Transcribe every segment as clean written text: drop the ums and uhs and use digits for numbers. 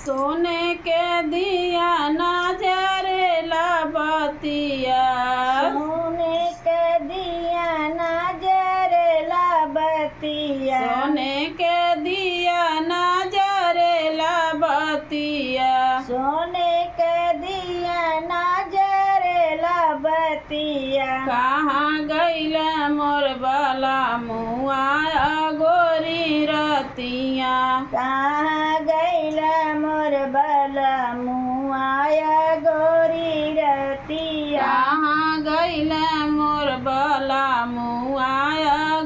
सोने के दिया ना जरेला बतिया, सोने के दिया ना जरेला बतिया, सोने के दिया ना जरेला बतिया, सोने के दिया ना जरेला बतिया। कहाँ गइल मोर बाला मुआ गोरी रतिया, कहाँ गइल मोर बाला मुआया गोरी रतिया, कहाँ गइल मोर बाला मुआ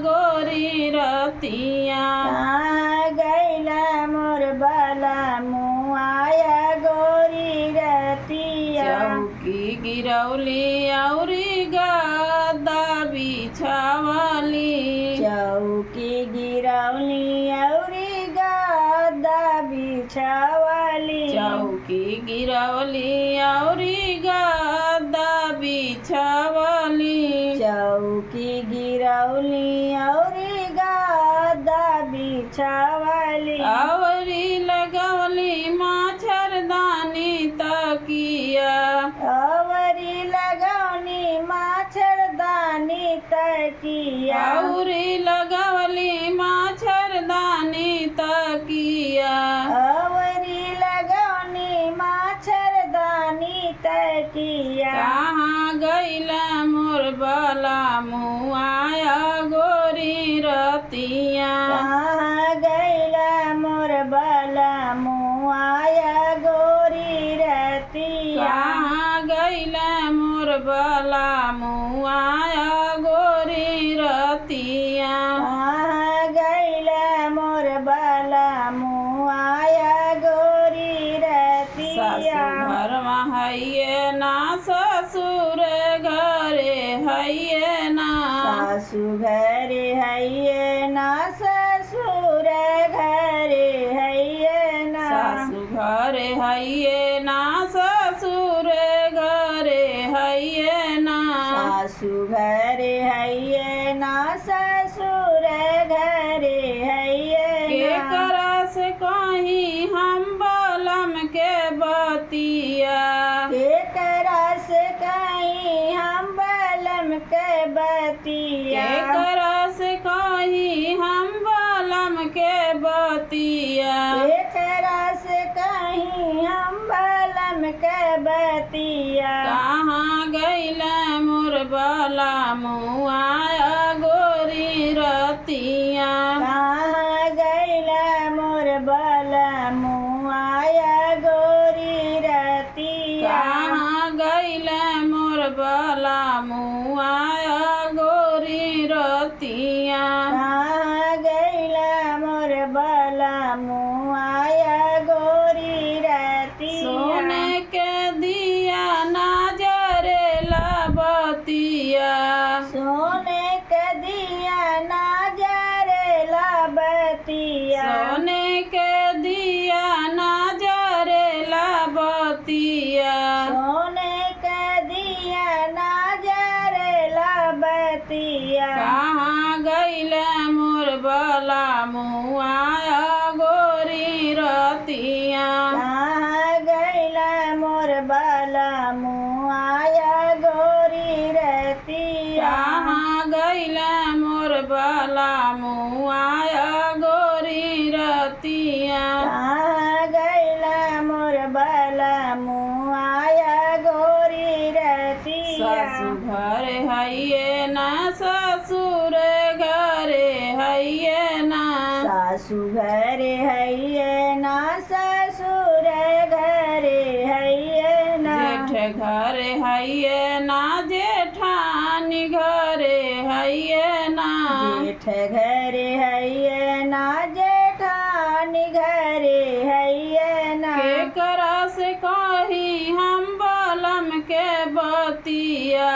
गोरी रतिया, कहाँ गइल मोर बाला मुआया गोरी रतिया। चौकी गिरौली औरी गद्दा बिछावली, चौकी गिरौली औरी गद्दा बिछावली, चौकी गिरौली औरी गद्दा बिछावली, चौकी गिरौली औरी गद्दा बिछावली, औरी लगवली मच्छरदानी तकिया, औरी लगौनी मच्छरदानी तकिया, औरी लगवली मच्छरदानी तकिया, औरी लगौनी मच्छरदानी तकिया। कहाँ गइल मोर बाला मुआया गोरी रतिया, कहाँ गइल मोर बाला मुआया गोरी रतिया, कहाँ गइल मोर बाला मुआया गोरी रतिया, कहाँ गइल मोर बाला मुआया गोरी रतिया। सासु घर में हइये ना ससुर घरे हइये ना, सासु घरे हइये ना ससुर घरे हइये ना, सासु घरे हइये ना ससुर घरे हइये ना, सासु घरे हइये ना ससुर घरे हइये के ना। करा से कहीं हम बलम के बतिया, केकरा से कहीं हम बलम के बतिया, के करा से कहीं हम बलम के बतिया, केकरा से कहीं हम बलम के बतिया। कहाँ गइल मोर बाला मुआया गोरी रतिया, कहाँ गइल मोर बाला मुआया गोरी रतिया, कहाँ गइल मोर बाला मुआया गोरी रतिया, कहाँ गइल मोर बाला मुआया गोरी रतिया। सोने के दिया ना जरेला बतिया, सोने के दिया ना जरेला बतिया, सोने के दिया ना जरेला बतिया, सोने के दिया ना जरेला बतिया। कहाँ गइल मोर बाला मुआया गोरी रतिया, कहाँ गइल मोर बाला मुआया गोरी रतिया, कहाँ गइल मोर बाला मुआया गोरी रतिया, कहाँ गइल मोर बाला मुआया गोरी रतिया। सासु घरे हइये ना ससुर घरे हइये ना, सासु घरे हइये ना ससुर घरे हइये ना, जेठ घरे हइये ना जेठानी घरे हइये ना, जेठ घरे हइये ना जेठानी घरे हइये ना। के करा से कहीं हम बलम के बतिया,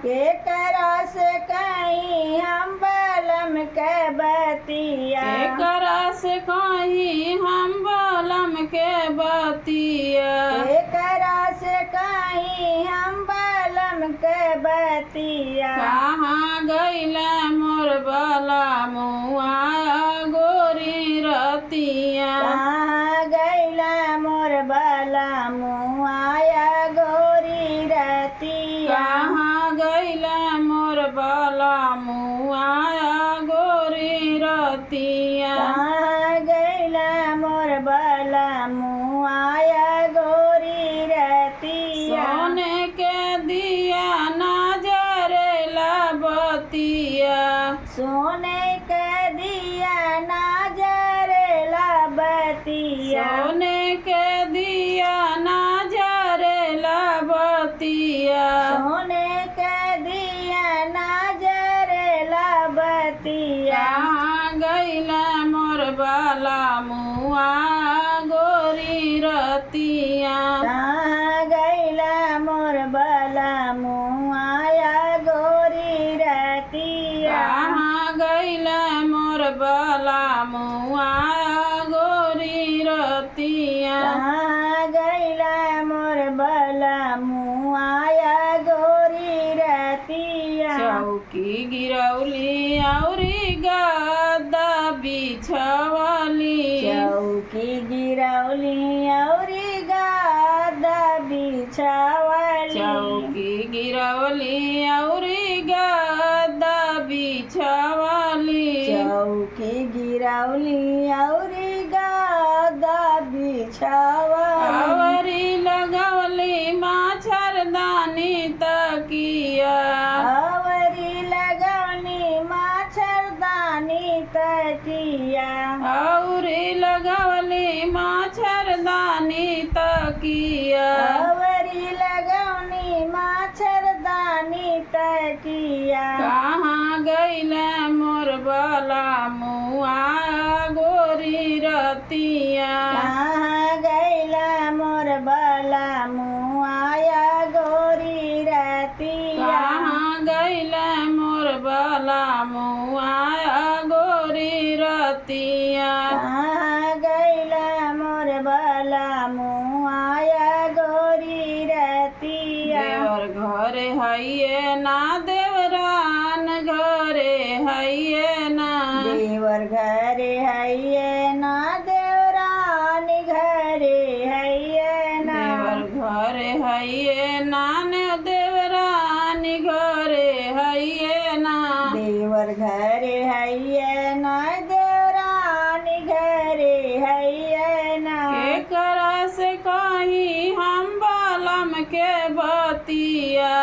केकरा से कहीं हम बलम के बतिया, के करा से कहीं हम बलम के बतिया, केकरा से कहीं हम बलम के बतिया। कहाँ गइल मोर बाला मुआया गोरी रतिया, कहाँ गइल मोर बतिया सोने के दिया ना जरेला बतिया सोने के दिया ना जरेला बतिया कहाँ गइला मोर बाला मुआ गोरी रतिया कहाँ गइला मोर बाला मुआया गोरी रतिया कहाँ गइला मोर बाला मुआ गोरी रतिया कहाँ गइला मोर बाला मुआया गोरी रतिया चौकी गिरौली औरी गद्दा बिछवली चौकी गिरौली औरी गद्दा बिछावली चौकी गिरौली औरी गद्दा बिछवली चौकी गिरौली औरी गद्दा बिछावली औरी लगवली मच्छरदानी तकिया आवरी लगौनी मच्छरदानी तकिया औरी लगवली मच्छरदानी तकिया आवरी लगौनी मच्छरदानी तकिया कहाँ गइला मोर बाला मुआ गोरी रतिया कहाँ गइला मोर बाला मुआया गोरी रतिया कहाँ गइला मोर बाला मुआ गोरी रतिया कहाँ गइला मोर बाला मुआया गोरी रतिया देवर घरे हइये ना देवरान घरे हइये ना देवर घरे हइये ना देवरानी घरे हइये ना देवर घरे हइये ना ने देवरानी घरे हइये ना देवर घरे हइये ना देवरानी घरे हइये ना के करा से कहीं हम बालम के बतिया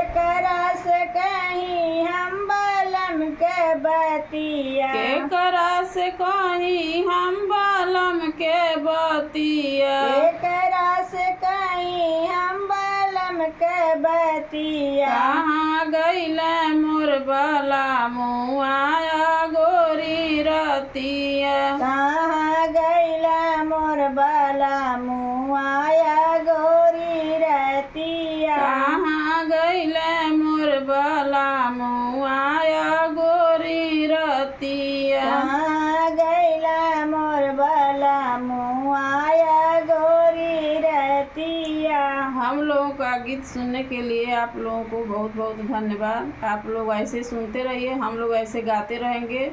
एकरा से कहीं हम बालम के बतिया के करा से कहीं हम बालम के बतिया एकरा से कहीं हम बालम के बतिया कहाँ गइला मोर बाला मुआया गोरी रतिया कहाँ गइला मोर बाला मुआया गोरी रतिया कहाँ गइला मोर बाला मुआया गोरी रतिया कहाँ गइला मोर बाला मुआया गोरी रतिया हम लोगों का गीत सुनने के लिए आप लोगों को बहुत बहुत धन्यवाद। आप लोग ऐसे सुनते रहिए, हम लोग ऐसे गाते रहेंगे।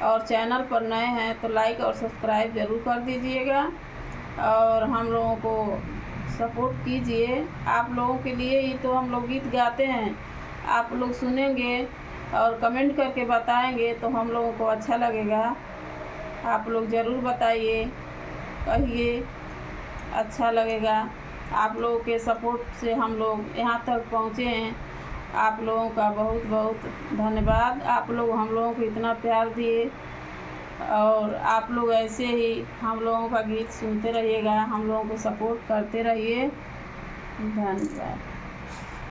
और चैनल पर नए हैं तो लाइक और सब्सक्राइब ज़रूर कर दीजिएगा और हम लोगों को सपोर्ट कीजिए। आप लोगों के लिए ही तो हम लोग गीत गाते हैं। आप लोग सुनेंगे और कमेंट करके बताएंगे तो हम लोगों को अच्छा लगेगा। आप लोग ज़रूर बताइए, कहिए, अच्छा लगेगा। आप लोगों के सपोर्ट से हम लोग यहाँ तक पहुँचे हैं। आप लोगों का बहुत बहुत धन्यवाद। आप लोग हम लोगों को इतना प्यार दिए और आप लोग ऐसे ही हम लोगों का गीत सुनते रहिएगा, हम लोगों को सपोर्ट करते रहिए। धन्यवाद।